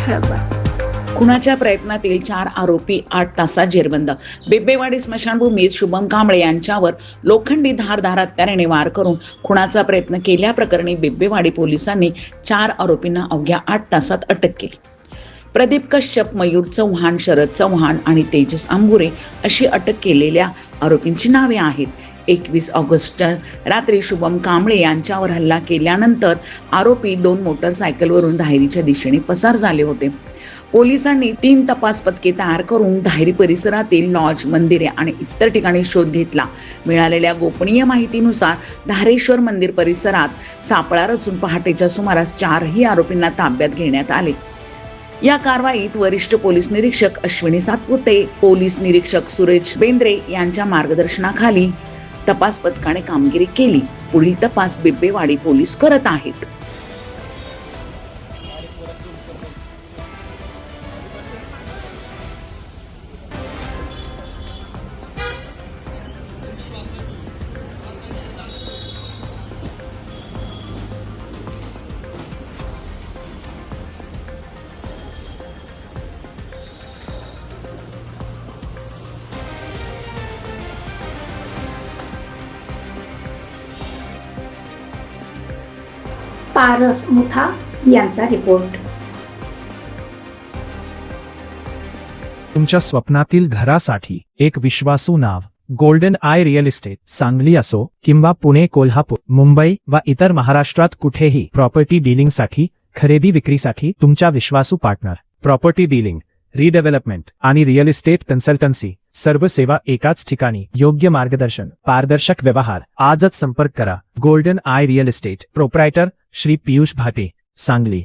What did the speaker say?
ठळक बातम्या. खुनाच्या प्रयत्नातील 4 आरोपी 8 तासात जेरबंद. बिब्बेवाडी स्मशानभूमीत शुभम कांबळे यांच्यावर लोखंडी धारदार हत्याराने वार करून खुनाचा प्रयत्न केल्याप्रकरणी बिब्बेवाडी पोलिसांनी 4 आरोपींना अवघ्या 8 तासात अटक केली. प्रदीप कश्यप, मयूर चव्हाण, शरद चव्हाण आणि तेजस आंबुरे अशी अटक केलेल्या आरोपींची नावे आहेत. 21 ऑगस्टच्या रात्री शुभम कांबळे यांच्यावर हल्ला केल्यानंतर आरोपी 2 मोटरसायकलवरून धायरीच्या दिशेने पसार झाले होते. पोलिसांनी 3 तपास पथके तयार करून धायरी परिसरातील लॉज, मंदिरे आणि इतर ठिकाणी शोध घेतला. मिळालेल्या गोपनीय माहितीनुसार धारेश्वर मंदिर परिसरात सापळा रचून पहाटेच्या सुमारास 4ही आरोपींना ताब्यात घेण्यात आले. या कारवाईत वरिष्ठ पोलीस निरीक्षक अश्विनी सातपुते, पोलीस निरीक्षक सुरेश बेंद्रे यांच्या मार्गदर्शनाखाली तपास पथकाने कामगिरी केली. पुढील तपास बिब्बेवाडी पोलीस करत आहेत. पारस मुथा यांचा रिपोर्ट. तुमच्या स्वप्नातील घरासाठी एक विश्वासू नाव. Golden Eye Real Estate. Sangli असो किंवा पुणे, कोल्हापूर, मुंबई व इतर महाराष्ट्रात कुठेही प्रॉपर्टी डीलिंगसाठी, खरेदी विक्रीसाठी तुमच्या विश्वासू पार्टनर. प्रॉपर्टी डीलिंग, रिडेव्हलपमेंट आणि रिअल इस्टेट कन्सल्टन्सी, सर्व सेवा एकाच ठिकाणी. योग्य मार्गदर्शन, पारदर्शक व्यवहार. आजच संपर्क करा. Golden Eye Real estate. Proprietor Shri Piyush Bhate, Sangli.